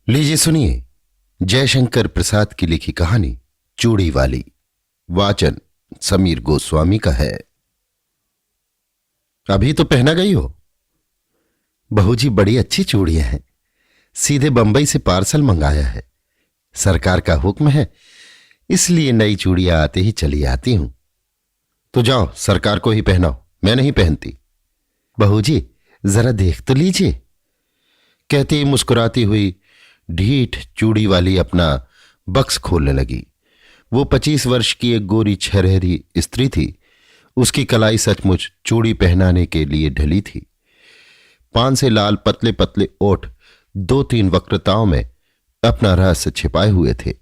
लीजिए सुनिए जयशंकर प्रसाद की लिखी कहानी चूड़ी वाली। वाचन समीर गोस्वामी का है। अभी तो पहना गई हो? बहू जी बड़ी अच्छी चूड़ियां हैं, सीधे बंबई से पार्सल मंगाया है। सरकार का हुक्म है, इसलिए नई चूड़ियां आते ही चली आती हूं। तो जाओ सरकार को ही पहनाओ, मैं नहीं पहनती। बहू जी जरा देख तो लीजिए, कहती ही मुस्कुराती हुई ढीठ चूड़ी वाली अपना बक्स खोलने लगी। वो 25 वर्ष की एक गोरी छरहरी स्त्री थी। उसकी कलाई सचमुच चूड़ी पहनाने के लिए ढली थी। पान से लाल पतले पतले ओठ 2-3 वक्रताओं में अपना रहस्य छिपाए हुए थे।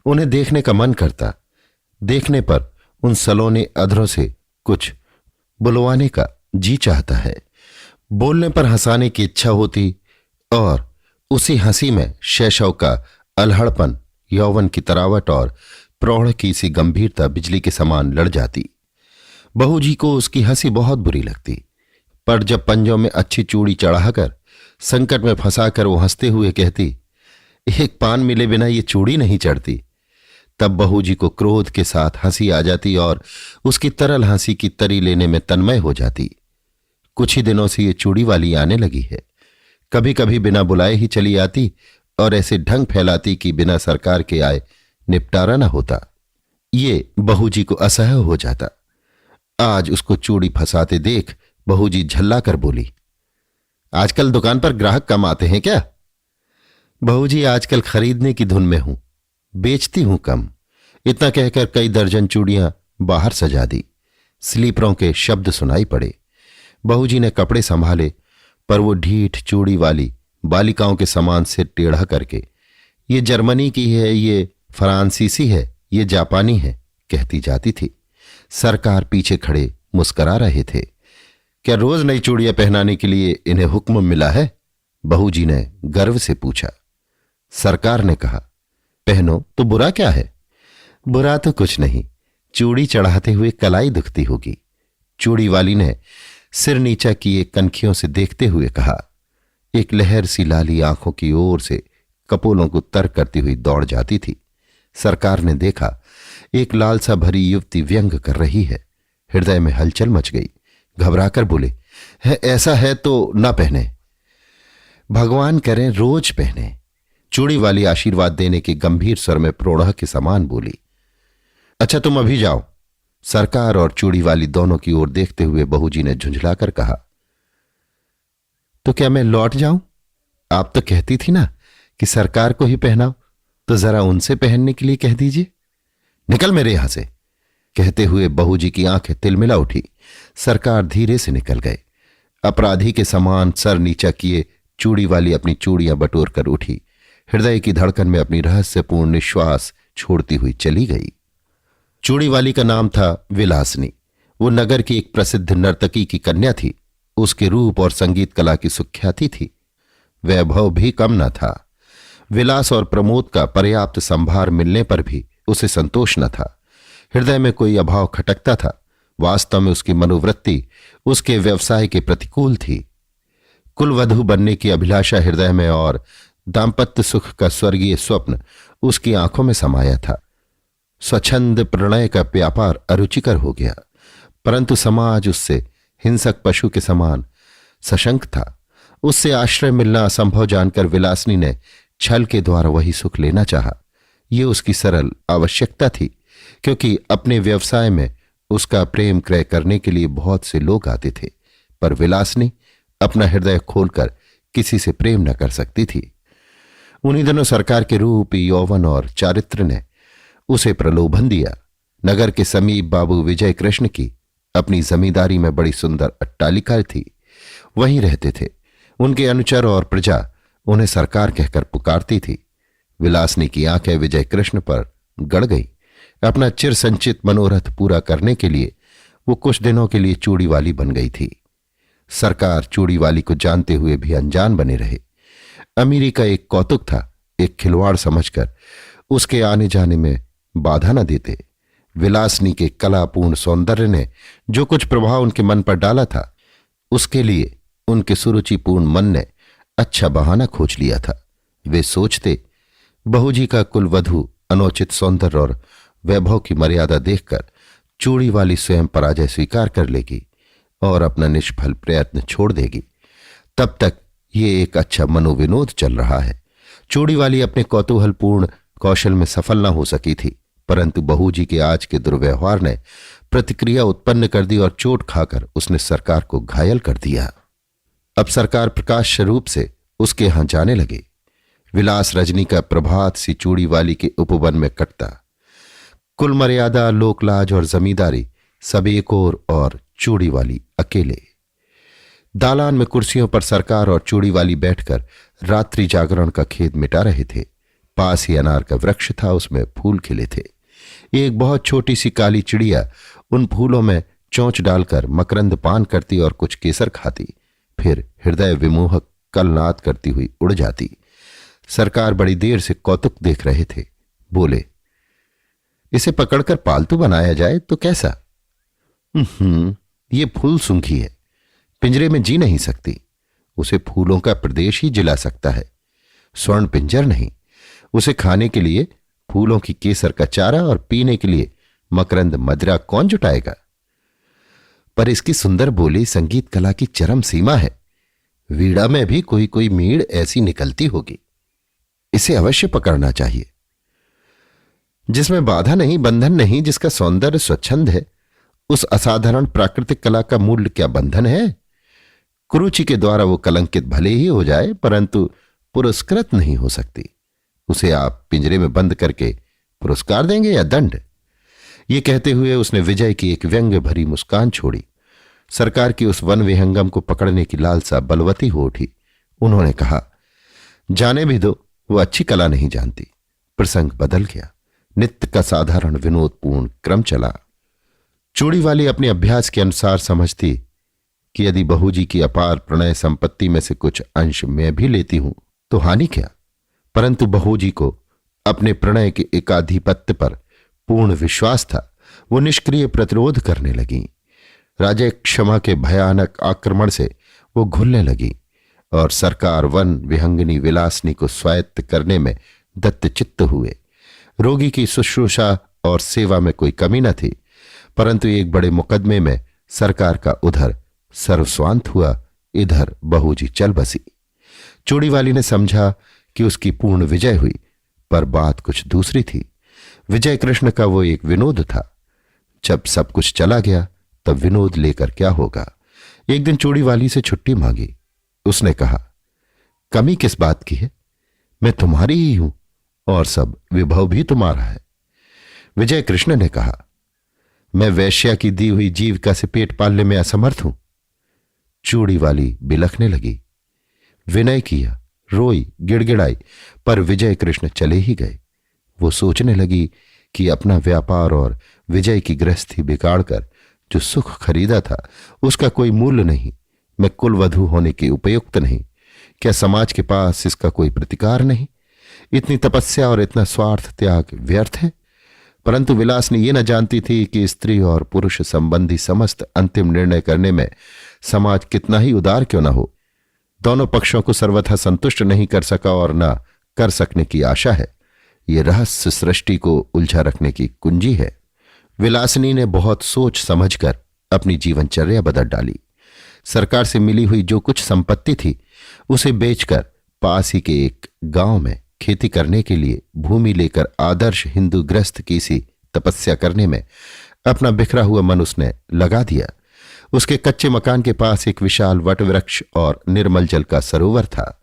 उन्हें देखने का मन करता। देखने पर उन सलोने अधरों से कुछ बुलवाने का जी चाहता है। बोलने पर हंसाने की इच्छा होती और उसी हंसी में शैशव का अलहड़पन, यौवन की तरावट और प्रौढ़ की सी गंभीरता बिजली के समान लड़ जाती। बहू जी को उसकी हंसी बहुत बुरी लगती, पर जब पंजों में अच्छी चूड़ी चढ़ाकर संकट में फंसाकर वो हंसते हुए कहती, एक पान मिले बिना ये चूड़ी नहीं चढ़ती, तब बहू जी को क्रोध के साथ हंसी आ जाती और उसकी तरल हंसी की तरी लेने में तन्मय हो जाती। कुछ ही दिनों से ये चूड़ी वाली आने लगी है। कभी कभी बिना बुलाए ही चली आती और ऐसे ढंग फैलाती कि बिना सरकार के आए निपटारा न होता। ये बहू जी को असह्य हो जाता। आज उसको चूड़ी फंसाते देख बहू जी झल्ला कर बोली, आजकल दुकान पर ग्राहक कम आते हैं क्या? बहू जी आजकल खरीदने की धुन में हूं, बेचती हूं कम। इतना कहकर कई दर्जन चूड़ियां बाहर सजा दी। स्लीपरों के शब्द सुनाई पड़े। बहू जी ने कपड़े संभाले, पर वो ढीठ चूड़ी वाली बालिकाओं के समान सिर टेढ़ा करके, ये जर्मनी की है, ये फ्रांसीसी है, ये जापानी है, कहती जाती थी। सरकार पीछे खड़े मुस्करा रहे थे। क्या रोज नई चूड़ियां पहनाने के लिए इन्हें हुक्म मिला है? बहू जी ने गर्व से पूछा। सरकार ने कहा, पहनो तो बुरा क्या है? बुरा तो कुछ नहीं, चूड़ी चढ़ाते हुए कलाई दुखती होगी। चूड़ी वाली ने सिर नीचा किए कनखियों से देखते हुए कहा। एक लहर सी लाली आंखों की ओर से कपोलों को तर करती हुई दौड़ जाती थी। सरकार ने देखा, एक लालसा भरी युवती व्यंग कर रही है। हृदय में हलचल मच गई। घबराकर बोले, है ऐसा है तो ना पहने। भगवान करें रोज पहने। चूड़ी वाली आशीर्वाद देने के गंभीर स्वर में प्रोढ़ के समान बोली। अच्छा तुम अभी जाओ। सरकार और चूड़ी वाली दोनों की ओर देखते हुए बहू जी ने झुंझलाकर कहा, तो क्या मैं लौट जाऊं? आप तो कहती थी ना कि सरकार को ही पहनाओ, तो जरा उनसे पहनने के लिए कह दीजिए। निकल मेरे यहां से, कहते हुए बहू जी की आंखें तिलमिला उठी। सरकार धीरे से निकल गए। अपराधी के समान सर नीचा किए चूड़ी वाली अपनी चूड़ियां बटोर कर उठी। हृदय की धड़कन में अपनी रहस्यपूर्ण निश्वास छोड़ती हुई चली गई। चूड़ी वाली का नाम था विलासनी। वो नगर की एक प्रसिद्ध नर्तकी की कन्या थी। उसके रूप और संगीत कला की सुख्याति थी। वैभव भी कम न था। विलास और प्रमोद का पर्याप्त संभार मिलने पर भी उसे संतोष न था। हृदय में कोई अभाव खटकता था। वास्तव में उसकी मनोवृत्ति उसके व्यवसाय के प्रतिकूल थी। कुलवधू बनने की अभिलाषा हृदय में और दाम्पत्य सुख का स्वर्गीय स्वप्न उसकी आंखों में समाया था। स्वच्छंद प्रणय का व्यापार अरुचिकर हो गया, परंतु समाज उससे हिंसक पशु के समान सशंक था। उससे आश्रय मिलना असंभव जानकर विलासनी ने छल के द्वारा वही सुख लेना चाहा। ये उसकी सरल आवश्यकता थी, क्योंकि अपने व्यवसाय में उसका प्रेम क्रय करने के लिए बहुत से लोग आते थे, पर विलासनी अपना हृदय खोलकर किसी से प्रेम न कर सकती थी। उन्हीं दिनों सरकार के रूप, यौवन और चारित्र ने उसे प्रलोभन दिया। नगर के समीप बाबू विजय कृष्ण की अपनी जमींदारी में बड़ी सुंदर अट्टालिका थी। वहीं रहते थे। उनके अनुचर और प्रजा उन्हें सरकार कहकर पुकारती थी। विलासनी की आंखें विजय कृष्ण पर गड़ गई। अपना चिर संचित मनोरथ पूरा करने के लिए वो कुछ दिनों के लिए चूड़ी वाली बन गई थी। सरकार चूड़ी वाली को जानते हुए भी अनजान बने रहे। अमीरी का एक कौतुक था, एक खिलवाड़ समझकर उसके आने जाने में बाधा न देते। विलासनी के कलापूर्ण सौंदर्य ने जो कुछ प्रभाव उनके मन पर डाला था, उसके लिए उनके सुरुचिपूर्ण मन ने अच्छा बहाना खोज लिया था। वे सोचते, बहू जी का कुलवधु अनौचित सौंदर्य और वैभव की मर्यादा देखकर चूड़ी वाली स्वयं पराजय स्वीकार कर लेगी और अपना निष्फल प्रयत्न छोड़ देगी। तब तक ये एक अच्छा मनोविनोद चल रहा है। चूड़ी वाली अपने कौतूहलपूर्ण कौशल में सफल न हो सकी थी, परंतु बहू जी के आज के दुर्व्यवहार ने प्रतिक्रिया उत्पन्न कर दी और चोट खाकर उसने सरकार को घायल कर दिया। अब सरकार प्रकाश स्वरूप से उसके यहां जाने लगे। विलास रजनी का प्रभात सी चूड़ी वाली के उपवन में कटता। कुल मर्यादा, लोकलाज और जमींदारी सब एक और चूड़ी वाली अकेले। दालान में कुर्सियों पर सरकार और चूड़ी वाली बैठकर रात्रि जागरण का खेद मिटा रहे थे। पास ही अनार का वृक्ष था, उसमें फूल खिले थे। एक बहुत छोटी सी काली चिड़िया उन फूलों में चोंच डालकर मकरंद पान करती और कुछ केसर खाती, फिर हृदय विमोहक कलनाद करती हुई उड़ जाती। सरकार बड़ी देर से कौतुक देख रहे थे। बोले, इसे पकड़कर पालतू बनाया जाए तो कैसा? ये फूल सूंघी है, पिंजरे में जी नहीं सकती। उसे फूलों का प्रदेश ही जिला सकता है, स्वर्ण पिंजर नहीं। उसे खाने के लिए फूलों की केसर का चारा और पीने के लिए मकरंद मदिरा कौन जुटाएगा? पर इसकी सुंदर बोली संगीत कला की चरम सीमा है। वीणा में भी कोई कोई मीड़ ऐसी निकलती होगी। इसे अवश्य पकड़ना चाहिए। जिसमें बाधा नहीं, बंधन नहीं, जिसका सौंदर्य स्वच्छंद है, उस असाधारण प्राकृतिक कला का मूल्य क्या बंधन है? कुरुचि के द्वारा वो कलंकित भले ही हो जाए, परंतु पुरस्कृत नहीं हो सकती। उसे आप पिंजरे में बंद करके पुरस्कार देंगे या दंड? ये कहते हुए उसने विजय की एक व्यंग्य भरी मुस्कान छोड़ी। सरकार की उस वन विहंगम को पकड़ने की लालसा बलवती हो उठी। उन्होंने कहा, जाने भी दो, वो अच्छी कला नहीं जानती। प्रसंग बदल गया। नित्य का साधारण विनोदपूर्ण क्रम चला। चूड़ी वाली अपने अभ्यास के अनुसार समझती कि यदि बहू जी की अपार प्रणय संपत्ति में से कुछ अंश मैं भी लेती हूं तो हानि क्या? परंतु बहू जी को अपने प्रणय के एकाधिपत्य पर पूर्ण विश्वास था। वो निष्क्रिय प्रतिरोध करने लगी। राजा क्षमा के भयानक आक्रमण से वो घुलने लगी और सरकार वन विहंगिनी विलासनी को स्वायत्त करने में दत्तचित्त हुए। रोगी की शुश्रूषा और सेवा में कोई कमी न थी, परंतु एक बड़े मुकदमे में सरकार का उधर सर्वस्वांत हुआ, इधर बहू जी चल बसी। चूड़ी वाली ने समझा कि उसकी पूर्ण विजय हुई, पर बात कुछ दूसरी थी। विजय कृष्ण का वो एक विनोद था। जब सब कुछ चला गया तब विनोद लेकर क्या होगा? एक दिन चूड़ी वाली से छुट्टी मांगी। उसने कहा, कमी किस बात की है? मैं तुम्हारी ही हूं और सब विभव भी तुम्हारा है। विजय कृष्ण ने कहा, मैं वैश्या की दी हुई जीविका से पेट पालने में असमर्थ हूं। चूड़ी वाली बिलखने लगी। विनय किया, रोई, गिड़गिड़ाई, पर विजय कृष्ण चले ही गए। वो सोचने लगी कि अपना व्यापार और विजय की गृहस्थी बिगाड़कर जो सुख खरीदा था उसका कोई मूल्य नहीं। मैं कुलवधू होने के उपयुक्त नहीं। क्या समाज के पास इसका कोई प्रतिकार नहीं? इतनी तपस्या और इतना स्वार्थ त्याग व्यर्थ है? परंतु विलासनी ये न जानती थी कि स्त्री और पुरुष संबंधी समस्त अंतिम निर्णय करने में समाज कितना ही उदार क्यों न हो, दोनों पक्षों को सर्वथा संतुष्ट नहीं कर सका और न कर सकने की आशा है। ये रहस्य सृष्टि को उलझा रखने की कुंजी है। विलासिनी ने बहुत सोच समझकर अपनी जीवनचर्या बदल डाली। सरकार से मिली हुई जो कुछ संपत्ति थी उसे बेचकर पास ही के एक गांव में खेती करने के लिए भूमि लेकर आदर्श हिंदू गृहस्थ की सी तपस्या करने में अपना बिखरा हुआ मन उसने लगा दिया। उसके कच्चे मकान के पास एक विशाल वटवृक्ष और निर्मल जल का सरोवर था।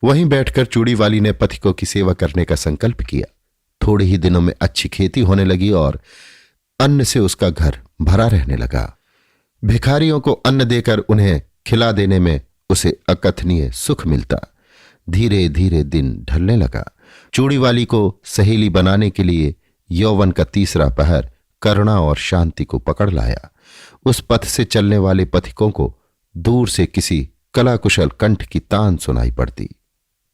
वहीं बैठकर चूड़ी वाली ने पथिकों की सेवा करने का संकल्प किया। थोड़े ही दिनों में अच्छी खेती होने लगी और अन्न से उसका घर भरा रहने लगा। भिखारियों को अन्न देकर उन्हें खिला देने में उसे अकथनीय सुख मिलता। धीरे धीरे दिन ढलने लगा। चूड़ी वाली को सहेली बनाने के लिए यौवन का तीसरा पहर करुणा और शांति को पकड़ लाया। उस पथ से चलने वाले पथिकों को दूर से किसी कलाकुशल कंठ की तान सुनाई पड़ती।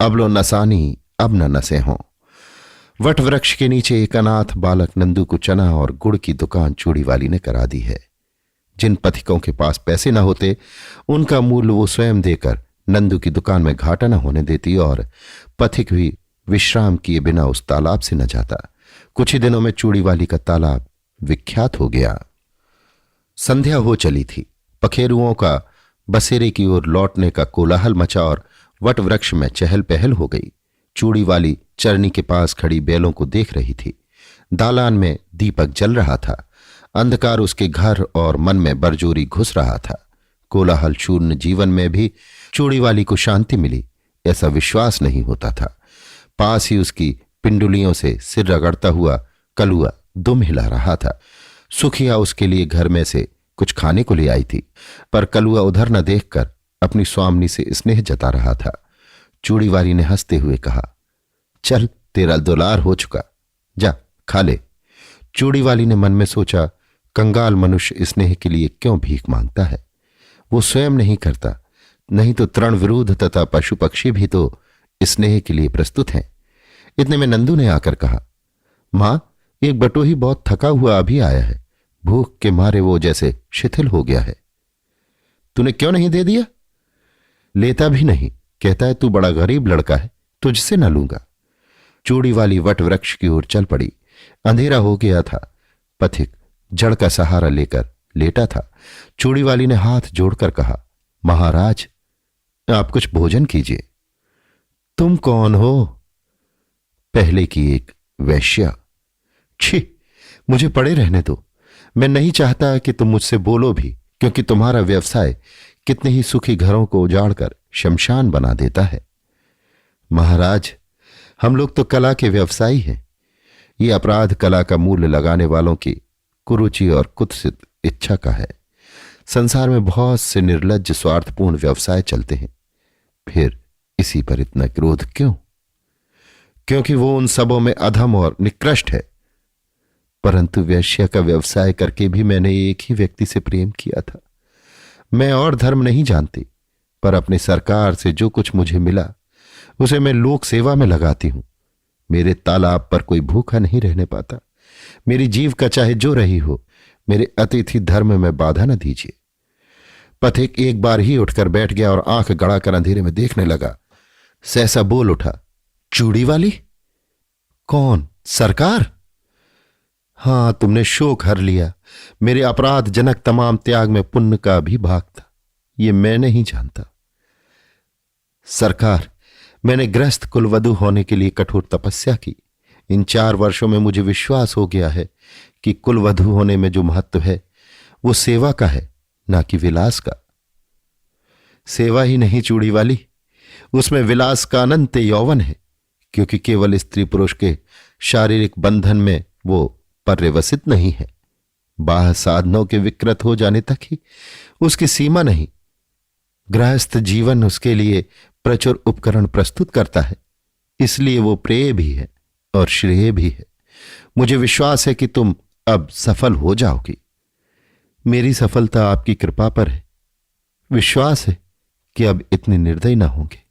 अब लो नसानी, अब न नसे हों। वट वृक्ष के नीचे एक अनाथ बालक नंदू को चना और गुड़ की दुकान चूड़ी वाली ने करा दी है। जिन पथिकों के पास पैसे न होते उनका मूल्य वो स्वयं देकर नंदू की दुकान में घाटा न होने देती और पथिक भी विश्राम किए बिना उस तालाब से न जाता। कुछ ही दिनों में चूड़ीवाली का तालाब विख्यात हो गया। संध्या हो चली थी। पखेरुओं का बसेरे की ओर लौटने का कोलाहल मचा और वट वृक्ष में चहल पहल हो गई। चूड़ीवाली चरनी के पास खड़ी बैलों को देख रही थी। दालान में दीपक जल रहा था। अंधकार उसके घर और मन में बरजोरी घुस रहा था। कोलाहल शून्य जीवन में भी चूड़ीवाली को शांति मिली ऐसा विश्वास नहीं होता था। पास ही उसकी पिंडुलियों से सिर रगड़ता हुआ कलुआ दुम हिला रहा था। सुखिया उसके लिए घर में से कुछ खाने को ले आई थी, पर कलुआ उधर न देखकर अपनी स्वामिनी से स्नेह जता रहा था। चूड़ीवाली ने हंसते हुए कहा, चल तेरा दुलार हो चुका, जा खा ले। चूड़ीवाली ने मन में सोचा, कंगाल मनुष्य स्नेह के लिए क्यों भीख मांगता है? वो स्वयं नहीं करता, नहीं तो तृण विरुद्ध तथा पशु पक्षी भी तो स्नेह के लिए प्रस्तुत हैं। इतने में नंदू ने आकर कहा, मां, एक बटोही बहुत थका हुआ अभी आया है, भूख के मारे वो जैसे शिथिल हो गया है। तूने क्यों नहीं दे दिया? लेता भी नहीं, कहता है तू बड़ा गरीब लड़का है, तुझसे न लूंगा। चूड़ीवाली वट वृक्ष की ओर चल पड़ी। अंधेरा हो गया था। पथिक जड़ का सहारा लेकर लेटा था। चूड़ीवाली ने हाथ जोड़कर कहा, महाराज, आप कुछ भोजन कीजिए। तुम कौन हो? पहले की एक वैश्या। छी, मुझे पड़े रहने दो। मैं नहीं चाहता कि तुम मुझसे बोलो भी, क्योंकि तुम्हारा व्यवसाय कितने ही सुखी घरों को उजाड़कर शमशान बना देता है। महाराज, हम लोग तो कला के व्यवसायी हैं। ये अपराध कला का मूल्य लगाने वालों की कुरुचि और कुत्सित इच्छा का है। संसार में बहुत से निर्लज्ज स्वार्थपूर्ण व्यवसाय चलते हैं, फिर इसी पर इतना क्रोध क्यों? क्योंकि वो उन सबों में अधम और निकृष्ट है। परंतु वैश्य का व्यवसाय करके भी मैंने एक ही व्यक्ति से प्रेम किया था। मैं और धर्म नहीं जानती, पर अपनी सरकार से जो कुछ मुझे मिला उसे मैं लोक सेवा में लगाती हूं। मेरे तालाब पर कोई भूखा नहीं रहने पाता। मेरी जीविका चाहे जो रही हो, मेरे अतिथि धर्म में बाधा न दीजिए। पथिक एक बार ही उठकर बैठ गया और आंख गड़ाकर अंधेरे में देखने लगा। सहसा बोल उठा, चूड़ीवाली? कौन? सरकार? हां, तुमने शोक हर लिया। मेरे अपराध जनक तमाम त्याग में पुण्य का भी भाग था, ये मैं नहीं जानता। सरकार, मैंने गृहस्थ कुलवधु होने के लिए कठोर तपस्या की। इन 4 वर्षों में मुझे विश्वास हो गया है कि कुलवधु होने में जो महत्व है वो सेवा का है, ना कि विलास का। सेवा ही नहीं चूड़ीवाली, उसमें विलास का अनंत यौवन है, क्योंकि केवल स्त्री पुरुष के शारीरिक बंधन में वो पर्यवसित नहीं है। बाह्य साधनों के विकृत हो जाने तक ही उसकी सीमा नहीं। गृहस्थ जीवन उसके लिए प्रचुर उपकरण प्रस्तुत करता है, इसलिए वो प्रेय भी है और श्रेय भी है। मुझे विश्वास है कि तुम अब सफल हो जाओगी। मेरी सफलता आपकी कृपा पर है। विश्वास है कि अब इतने निर्दयी ना होंगे।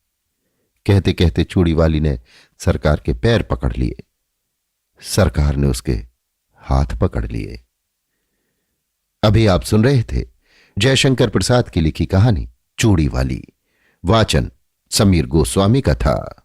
कहते कहते चूड़ीवाली ने सरकार के पैर पकड़ लिए। सरकार ने उसके हाथ पकड़ लिए। अभी आप सुन रहे थे जयशंकर प्रसाद की लिखी कहानी चूड़ीवाली। वाचन समीर गोस्वामी का था।